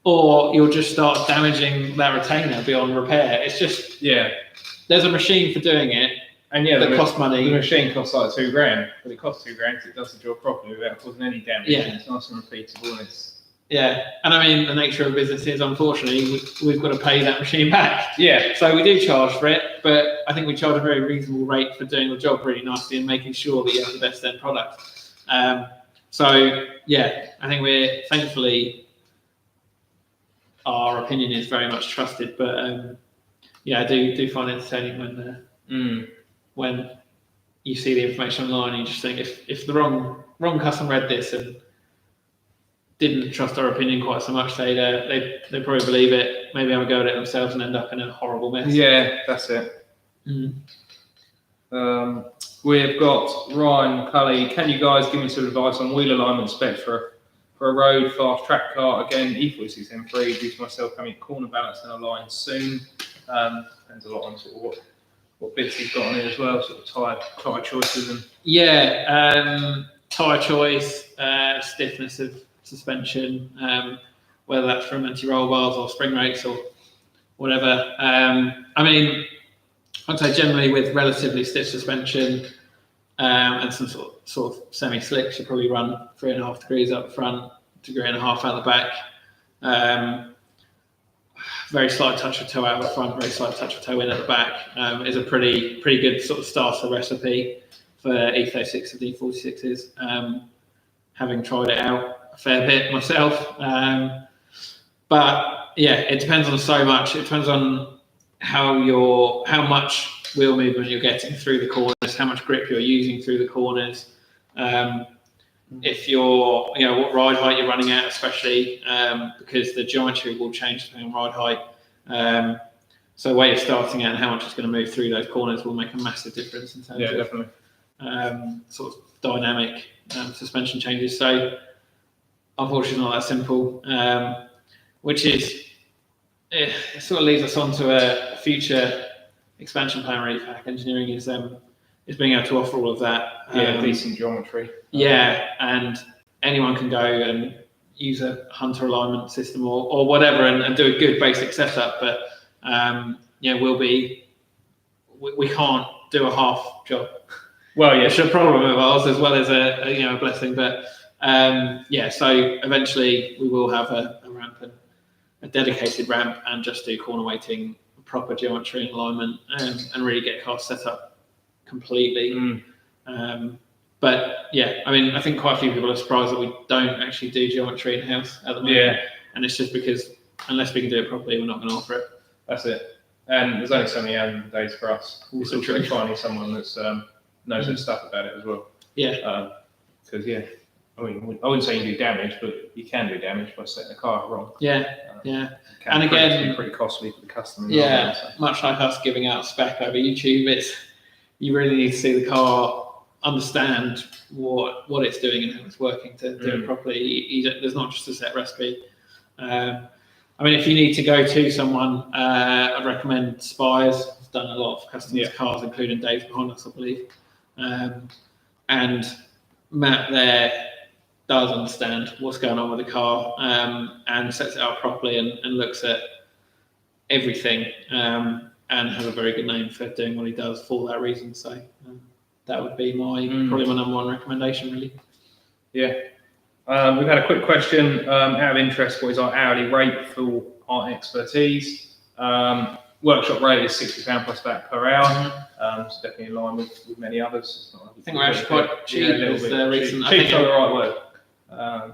Or you'll just start damaging that retainer beyond repair. It's just there's a machine for doing it, and that costs money. The machine costs like $2,000, but it costs $2,000 because it does the job properly without causing any damage. Yeah. And it's nice and repeatable, and it's and I mean the nature of business is, unfortunately, we've got to pay that machine back. Yeah. So we do charge for it, but I think we charge a very reasonable rate for doing the job really nicely and making sure that you have the best end product. So yeah, I think we're thankfully. Our opinion is very much trusted, but I do find it entertaining when you see the information online and you just think if the wrong customer read this and didn't trust our opinion quite so much, they'd probably believe it, maybe have a go at it themselves and end up in a horrible mess. Yeah, that's it. We've got Ryan Cully. Can you guys give me some advice on wheel alignment specs for a road fast track car? Again, E46 M3, due to myself having corner balance and a line soon. Depends a lot on sort of what bits he's got on it as well, sort of tyre choices and tyre choice, stiffness of suspension, whether that's from anti-roll bars or spring rates or whatever. I mean, I'd say generally with relatively stiff suspension and some sort of semi-slicks, you probably run 3.5 degrees up front, 1.5 degrees out the back. Very slight touch of toe out the front, very slight touch of toe in at the back is a pretty good sort of starter recipe for E36 and E46s. Having tried it out a fair bit myself, but yeah, it depends on so much. It depends on how much wheel movement you're getting through the corners, how much grip you're using through the corners. If you're, what ride height you're running at, especially because the geometry will change depending on ride height. So where you're starting at and how much it's going to move through those corners will make a massive difference in terms of definitely. Sort of dynamic suspension changes. So unfortunately, not that simple. Which is, it sort of leads us on to a future expansion plan. Really, for Hack Engineering is being able to offer all of that. Decent geometry. And anyone can go and use a Hunter alignment system or whatever and do a good basic setup. But we can't do a half job. Well, yeah, it's a problem of ours as well as a blessing. But so eventually we will have a ramp and a dedicated ramp and just do corner weighting, proper geometry and alignment, and really get cars set up completely. But yeah, I mean, I think quite a few people are surprised that we don't actually do geometry in house at the moment. Yeah, and it's just because unless we can do it properly, we're not going to offer it. That's it. And there's only so many days for us. It's also finding someone that's knows their stuff about it as well. Yeah. Because I mean, I wouldn't say you do damage, but you can do damage by setting the car wrong. Yeah. And again, be pretty costly for the customer. Much like us giving out spec over YouTube, you really need to see the car, understand what it's doing and how it's working to do it properly. There's not just a set recipe. I mean, if you need to go to someone, I'd recommend Spires. I've done a lot of customers' cars, including Dave's behind us, I believe. And Matt there does understand what's going on with the car and sets it up properly and looks at everything, and has a very good name for doing what he does for that reason. So that would be probably my number one recommendation, really. Yeah. We've had a quick question out of interest. What is our hourly rate for our expertise? Workshop rate is £60 plus VAT per hour. It's definitely in line with many others. It's not I think we're actually quite cheap. Yeah, a little with bit the recent. cheap. Cheap's not the right word.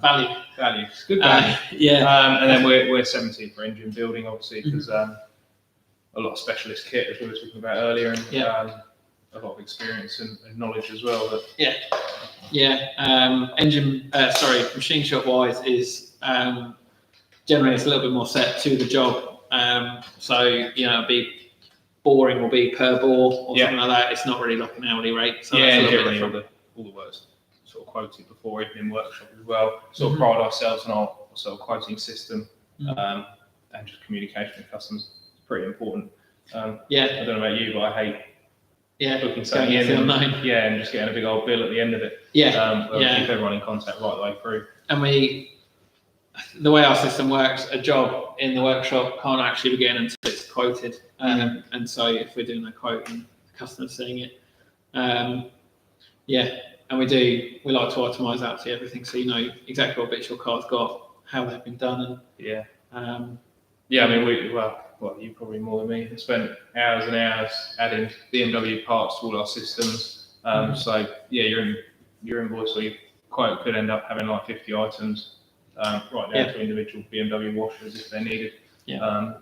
Value. Value. It's good value. Yeah. And then we're 17 for engine building, obviously, because a lot of specialist kit, as we were talking about earlier, and a lot of experience and knowledge as well. But machine shop wise is generally it's a little bit more set to the job. So it'd be boring will be per bore or something like that. It's not really like an hourly rate. So generally all the works sort of quoted before, even in workshop as well. Sort of pride ourselves on our sort of quoting system and just communication with customers. It's pretty important. I don't know about you, but I hate booking something in and just getting a big old bill at the end of it. Keep everyone in contact right the way through. And the way our system works, a job in the workshop can't actually begin until it's quoted. And so if we're doing a quote and the customer's seeing it, and we like to itemise out to everything, so you know exactly what bits your car's got, how they've been done, and I mean you probably more than me. I spent hours and hours adding BMW parts to all our systems. So your invoice or your quote could end up having like 50 items, right down to individual BMW washers if they're needed.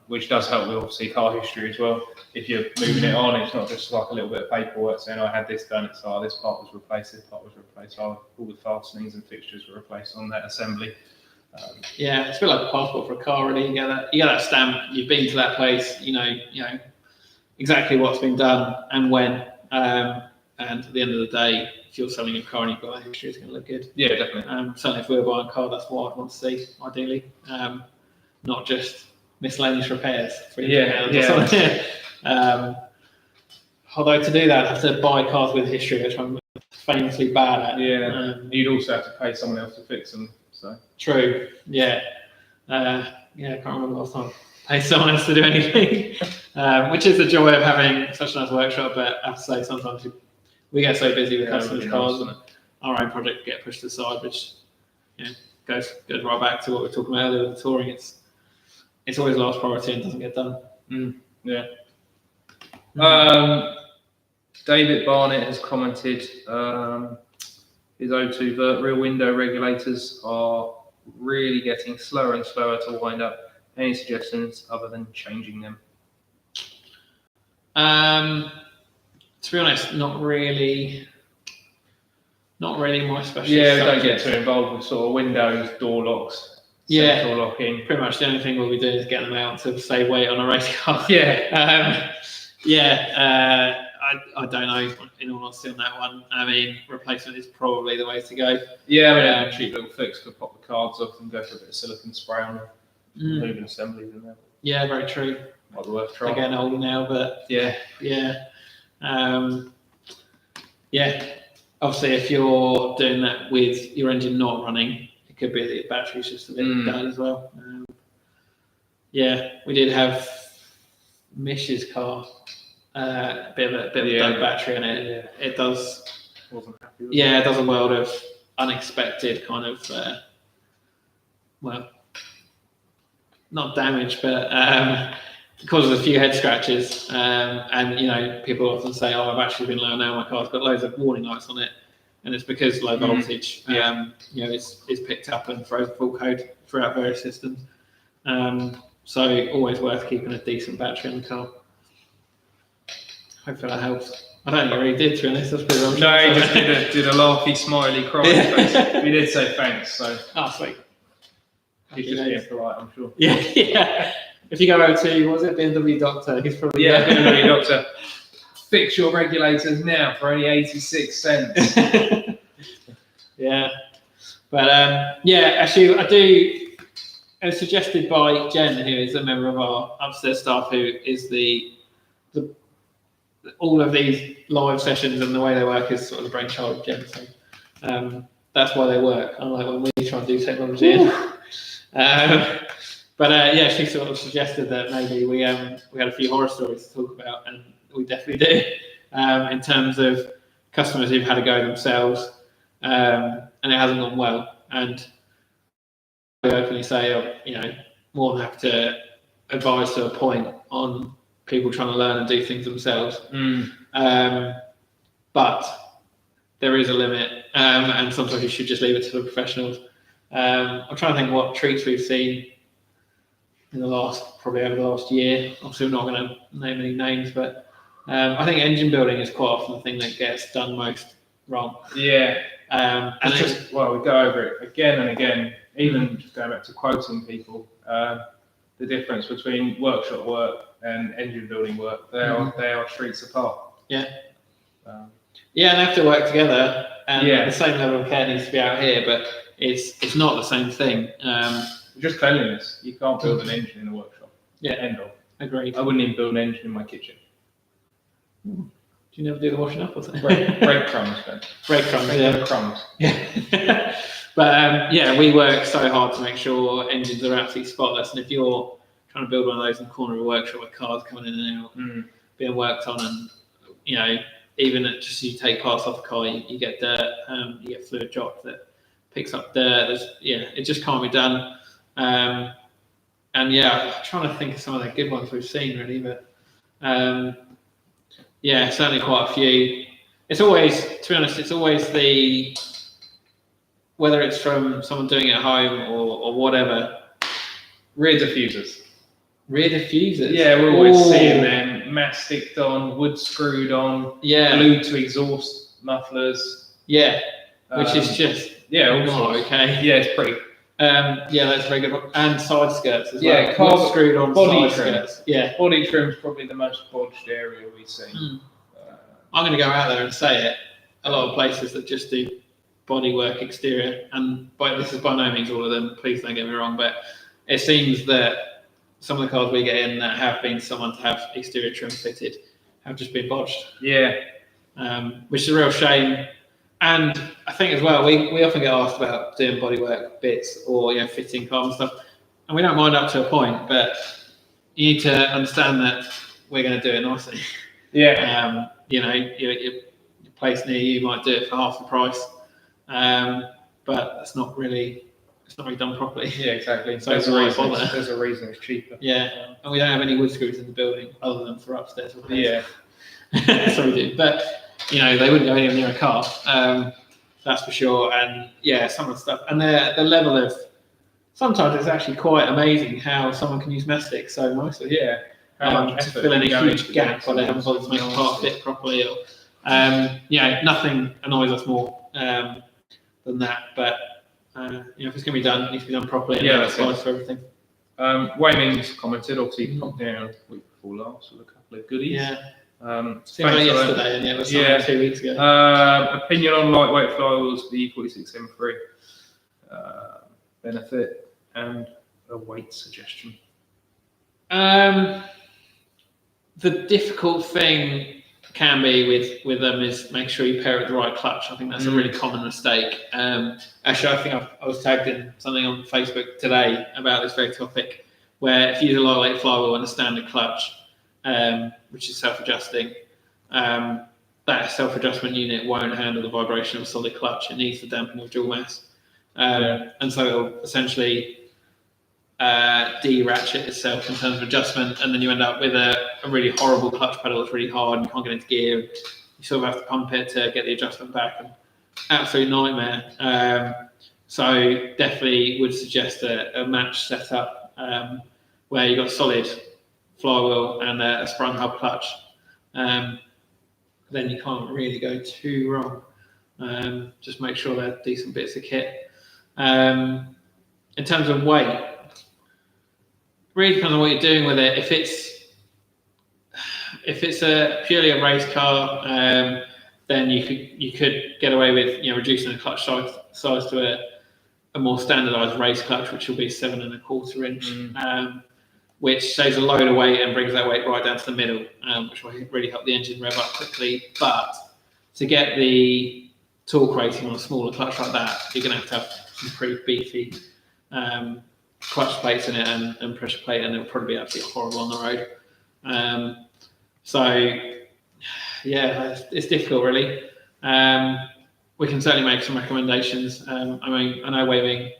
Which does help with obviously car history as well. If you're moving it on, it's not just like a little bit of paperwork saying I had this done. It's this part was replaced, this part was replaced. All the fastenings and fixtures were replaced on that assembly. It's a bit like a passport for a car, really. You get that stamp. You've been to that place. You know exactly what's been done and when. And at the end of the day, if you're selling a car and you've got that history, it's going to look good. Yeah, definitely. Certainly, if we were buying a car, that's what I'd want to see, ideally. Not just miscellaneous repairs. Although to do that, I have to buy cars with history, which I'm famously bad at. You'd also have to pay someone else to fix them. So true. I can't remember the last time I paid someone else to do anything, which is the joy of having such a nice workshop. But I have to say, sometimes we get so busy with customers' cars, and our own project get pushed aside, which goes right back to what we were talking about earlier with the touring. It's always last priority and doesn't get done. David Barnett has commented his O2 Vert rear window regulators are really getting slower and slower to wind up. Any suggestions other than changing them? To be honest, not really my specialty. We don't get too involved with sort of windows, door locks, central locking. Pretty much the only thing we'll be doing is getting them out to save weight on a race car. I don't know, in all honesty, on that one. I mean, replacement is probably the way to go. A cheap little fix could pop the cards off and go for a bit of silicone spray on the moving assemblies in there. Yeah, very true. Might be worth trying. They're getting older now, but obviously, if you're doing that with your engine not running, it could be that your battery's just a bit bad as well. We did have Mish's car. A bit of a dead battery in it. It does. Wasn't happy with it does a world of unexpected kind of, not damage, but causes a few head scratches. And people often say, "Oh, my battery's been low now. My car's got loads of warning lights on it," and it's because low voltage, is picked up and throws full code throughout various systems. So always worth keeping a decent battery in the car. Hopefully that helps. I don't think it really did, to be honest. That's pretty rubbish. No, he just did a laughy, smiley, crying face. We did say thanks, so. Sweet. He's just being polite, I'm sure. If you go over to, what was it, BMW Doctor, he's probably... BMW Doctor. Fix your regulators now for only 86 cents. But actually, I do... It was suggested by Jen, who is a member of our upstairs staff, who is the all of these live sessions and the way they work is sort of the brainchild of Jen. So that's why they work. Unlike when we try and do technology. But yeah, she sort of suggested that maybe we had a few horror stories to talk about, and we definitely do, in terms of customers who've had a go themselves, and it hasn't gone well. And I openly say, more than happy to advise to a point on people trying to learn and do things themselves. But there is a limit, and sometimes you should just leave it to the professionals. I'm trying to think what treats we've seen in probably over the last year. Obviously, I'm not going to name any names, but I think engine building is quite often the thing that gets done most wrong. Yeah. And we go over it again and again, even just going back to quoting people, the difference between workshop work and engine building work, they are streets apart. Yeah. Yeah, and they have to work together, and the same level of care needs to be out here, but it's not the same thing. Just cleanliness. You can't build an engine in a workshop. Yeah. End of. Agreed. I wouldn't even build an engine in my kitchen. Do you never do the washing up or something? Breadcrumbs, then. Breadcrumbs, yeah. Crumbs. Yeah. But we work so hard to make sure engines are absolutely spotless, and if you're trying to build one of those in the corner of a workshop with cars coming in and out, being worked on, and even just you take parts off the car, you get dirt, you get fluid drop that picks up dirt. It just can't be done. And I'm trying to think of some of the good ones we've seen really, but certainly quite a few. It's always, to be honest, whether it's from someone doing it at home or whatever. Rear diffusers. Rear diffusers? Yeah, we're always seeing them masticed on, wood screwed on, glued to exhaust mufflers. Yeah, which is just not okay. Yeah, it's pretty. That's very good. And side skirts as well. Yeah, wood screwed on body side trim. skirts. Yeah. Body trim's probably the most bodged area we see. I'm going to go out there and say it. A lot of places that just do body work exterior, and this is by no means all of them, please don't get me wrong, but it seems that some of the cars we get in that have been someone to have exterior trim fitted have just been bodged. Yeah. Which is a real shame. And I think as well, we often get asked about doing bodywork bits or fitting cars and stuff, and we don't mind up to a point, but you need to understand that we're going to do it nicely. Yeah. Your place near you might do it for half the price, but it's not really done properly. Yeah, exactly. So there's a reason it's cheaper. Yeah, and we don't have any wood screws in the building other than for upstairs. Yeah. So we do, but they wouldn't go anywhere near a car. That's for sure. And some of the stuff, and the level of, sometimes it's actually quite amazing how someone can use mastic so nicely. Yeah. To fill in a huge gap where they haven't bothered to make a part fit properly. Or, nothing annoys us more than that. But if it's going to be done, it needs to be done properly. And that's nice for everything. Wayming's commented, obviously, popped down week before last with a couple of goodies. Yeah. Seems like yesterday, and it was 2 weeks ago. Opinion on lightweight flywheels for the E46 M3. Benefit and a weight suggestion. The difficult thing can be with them is make sure you pair it with the right clutch. I think that's a really common mistake. Actually, I think I was tagged in something on Facebook today about this very topic, where if you use a lightweight flywheel and a standard clutch, which is self-adjusting, that self-adjustment unit won't handle the vibration of a solid clutch. It needs the dampening of dual mass. And so it'll essentially de-ratchet itself in terms of adjustment, and then you end up with a really horrible clutch pedal that's really hard and you can't get into gear. You sort of have to pump it to get the adjustment back. And absolute nightmare. So definitely would suggest a match setup where you've got solid flywheel and a sprung hub clutch. Then you can't really go too wrong. Just make sure they're decent bits of kit. In terms of weight, really depends on what you're doing with it. If it's purely a race car, then you could get away with reducing the clutch size to a more standardised race clutch, which will be 7.25 inch, which saves a load of weight and brings that weight right down to the middle, which will really help the engine rev up quickly. But to get the torque rating on a smaller clutch like that, you're going to have some pretty beefy clutch plates in it and pressure plate, and it'll probably be absolutely horrible on the road. So yeah, it's difficult really. We can certainly make some recommendations. I mean, I know Waving,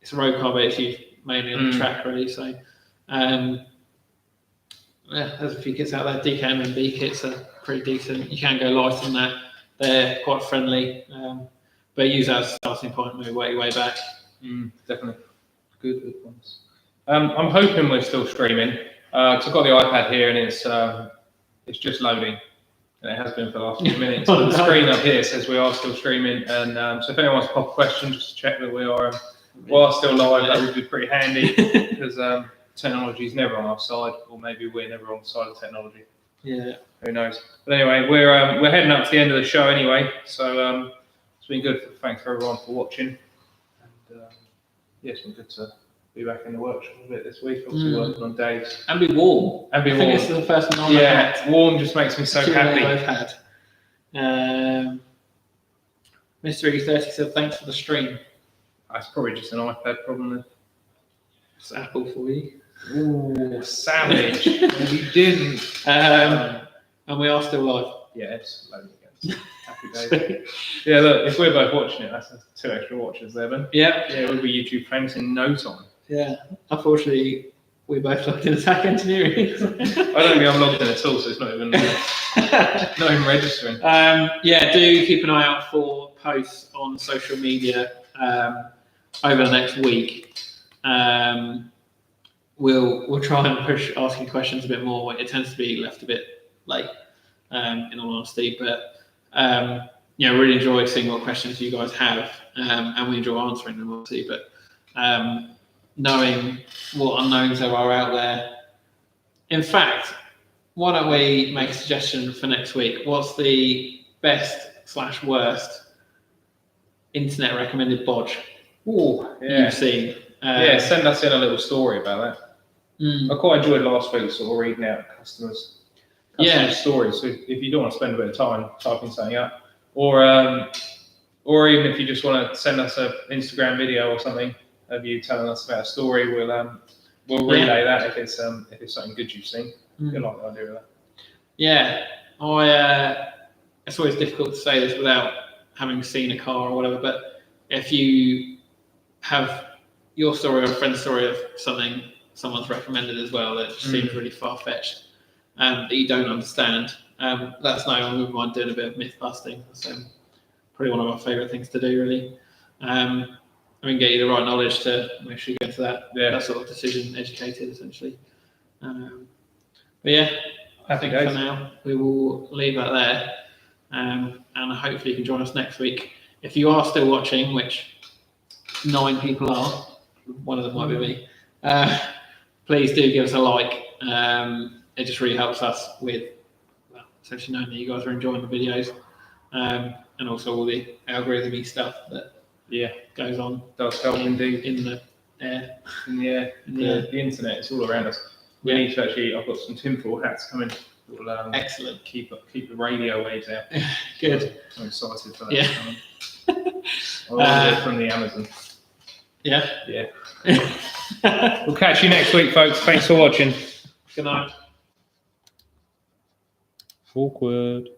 it's a road car, but it's used mainly on the track really. So yeah, there's a few kits out there. DKM and B kits are pretty decent. You can go light on that. They're quite friendly, but use that as a starting point, move way back. Definitely. Good ones. I'm hoping we're still streaming. I've got the iPad here and it's just loading. And it has been for the last few minutes. The screen up here says we are still streaming. And so if anyone wants to pop a question, just to check that we are still live, that would be pretty handy because technology is never on our side, or maybe we're never on the side of technology. Yeah. Who knows? But anyway, we're heading up to the end of the show anyway. So it's been good. Thanks for everyone for watching. And yeah, it's been good to be back in the workshop a bit this week. Obviously working on days. And be warm. And be I warm. think it's the first one Yeah, warm just makes me so happy. I've had. Mr. E30 said thanks for the stream. That's probably just an iPad problem then. It's Apple for you. Ooh, savage. You didn't. And we are still live. Yeah, it's loading again. Happy days. Yeah, look, if we're both watching it, that's 2 extra watchers there, then. Yeah. Yeah, we'll be YouTube famous in no time. Yeah. Unfortunately, we both looked in attack engineering. I don't think I'm logged in at all, so it's not even registering. Yeah, do keep an eye out for posts on social media over the next week. We'll try and push asking questions a bit more. It tends to be left a bit late, in all honesty, but yeah, really enjoy seeing what questions you guys have, and we enjoy answering them obviously. But knowing what unknowns there are out there. In fact, why don't we make a suggestion for next week? What's the best/worst internet recommended bodge you've seen? Yeah, send us in a little story about that. I quite enjoyed last week sort of reading out customers' stories. So if you don't want to spend a bit of time typing something up, or even if you just want to send us an Instagram video or something of you telling us about a story, we'll relay that if it's something good you've seen. I like the idea of that. Yeah, it's always difficult to say this without having seen a car or whatever, but if you have your story or a friend's story of something someone's recommended as well that just seems really far-fetched that you don't understand, let us know, and we wouldn't mind doing a bit of myth busting. That's probably one of our favourite things to do, really. We can get you the right knowledge to make sure you go into that sort of decision, educated essentially. But yeah, I think for now we will leave that there, and hopefully you can join us next week. If you are still watching, which 9 people are, one of them might be me, please do give us a like. It just really helps us with essentially knowing that you guys are enjoying the videos, and also all the algorithm-y stuff that goes on. Does help indeed. In the air. The internet, it's all around us. We need to actually, I've got some tinfoil hats coming. We'll, excellent. Keep the radio waves out. Good. I'm excited for that. Yeah. I'll order it from the Amazon. Yeah. Yeah. We'll catch you next week, folks. Thanks for watching. Good night. Awkward.